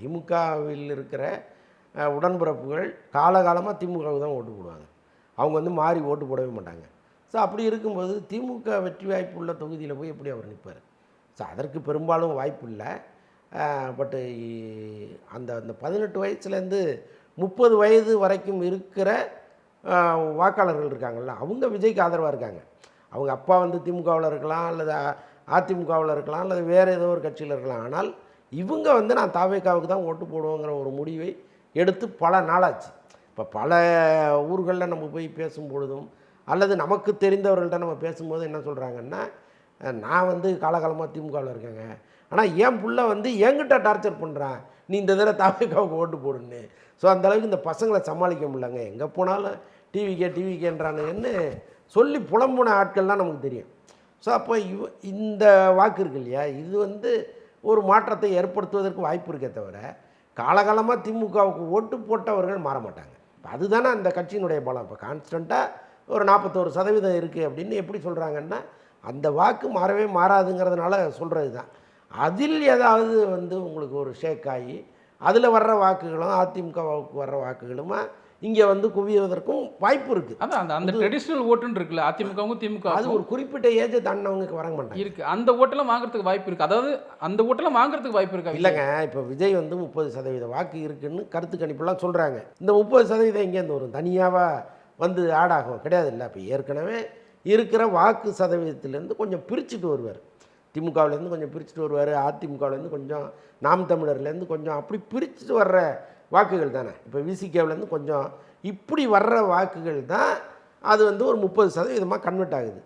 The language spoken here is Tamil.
திமுகவில் இருக்கிற உடன்பிறப்புகள் காலகாலமாக திமுகவுக்கு தான் ஓட்டு போடுவாங்க. அவங்க வந்து மாறி ஓட்டு போடவே மாட்டாங்க. ஸோ அப்படி இருக்கும்போது திமுக வெற்றி வாய்ப்பு உள்ள தொகுதியில் போய் எப்படி அவர் நிற்பார்? ஸோ அதற்கு பெரும்பாலும் வாய்ப்பு இல்லை. பட்டு அந்த அந்த 18 வயசுலேருந்து 30 வயது வரைக்கும் இருக்கிற வாக்காளர்கள் இருக்காங்கள்ல, அவங்க விஜய்க்கு ஆதரவாக இருக்காங்க. அவங்க அப்பா வந்து திமுகவில் இருக்கலாம், அல்லது அதிமுகவில் இருக்கலாம், அல்லது வேறு ஏதோ ஒரு கட்சியில் இருக்கலாம். ஆனால் இவங்க வந்து நான் தாவேகாவுக்கு தான் ஓட்டு போடுவோங்கிற ஒரு முடிவை எடுத்து பல நாளாச்சு. இப்போ பல ஊர்களில் நம்ம போய் பேசும்பொழுதும் அல்லது நமக்கு தெரிந்தவர்கள்ட்ட நம்ம பேசும்போது என்ன சொல்கிறாங்கன்னா, நான் வந்து காலகாலமாக திமுகவில் இருக்கேங்க, ஆனால் என் புள்ள வந்து என்கிட்ட டார்ச்சர் பண்ணுறான், நீ இந்த தடவை தாவேகாவுக்கு ஓட்டு போடுன்னு. ஸோ அந்தளவுக்கு இந்த பசங்களை சமாளிக்க முடியலங்க. எங்கே போனாலும் டிவிக்கேன்றானுங்கன்னு சொல்லி புலம்புன ஆட்கள்லாம் நமக்கு தெரியும். ஸோ அப்போ இந்த வாக்கு இருக்கு இல்லையா, இது வந்து ஒரு மாற்றத்தை ஏற்படுத்துவதற்கு வாய்ப்பு இருக்கே தவிர காலகாலமாக திமுகவுக்கு ஓட்டு போட்டவர்கள் மாற மாட்டாங்க. இப்போ அதுதானே அந்த கட்சியினுடைய பலம். இப்போ கான்ஸ்டண்ட்டாக ஒரு 41% இருக்குது அப்படின்னு எப்படி சொல்கிறாங்கன்னா, அந்த வாக்கு மாறவே மாறாதுங்கிறதுனால சொல்கிறது தான். அதில் ஏதாவது வந்து உங்களுக்கு ஒரு ஷேக் ஆகி அதில் வர்ற வாக்குகளும் அதிமுகவுக்கு வர்ற வாக்குகளுமா இங்கே வந்து குவிவதற்கும் வாய்ப்பு இருக்குது. அதான் அந்த ட்ரெடிஷ்னல் ஓட்டுன்னு இருக்குல்ல, அதிமுகவும் திமுக அது ஒரு குறிப்பிட்ட ஏஜை தாண்டினவங்களுக்கு வர மாட்டாங்க இருக்குது. அந்த ஓட்டெல்லாம் வாங்குறதுக்கு வாய்ப்பு இருக்குது. அதாவது அந்த ஓட்டெல்லாம் வாங்குறதுக்கு வாய்ப்பு இருக்கா? இல்லைங்க. இப்போ விஜய் வந்து 30% வாக்கு இருக்குன்னு கருத்து கணிப்பெல்லாம் சொல்கிறாங்க. இந்த 30% எங்கேருந்து வரும்? தனியாக வந்து ஆடாகும் கிடையாது இல்லை. இப்போ ஏற்கனவே இருக்கிற வாக்கு சதவீதத்திலேருந்து கொஞ்சம் பிரிச்சுட்டு வருவார். திமுகவிலேருந்து கொஞ்சம் பிரிச்சுட்டு வருவார், அதிமுகவிலேருந்து கொஞ்சம், நாம் தமிழர்லேருந்து கொஞ்சம், அப்படி பிரிச்சுட்டு வர்ற வாக்குகள் தானே. இப்போ விசிகேவிலேருந்து கொஞ்சம் இப்படி வர்ற வாக்குகள் தான் அது வந்து ஒரு 30% கன்வெர்ட் ஆகுது.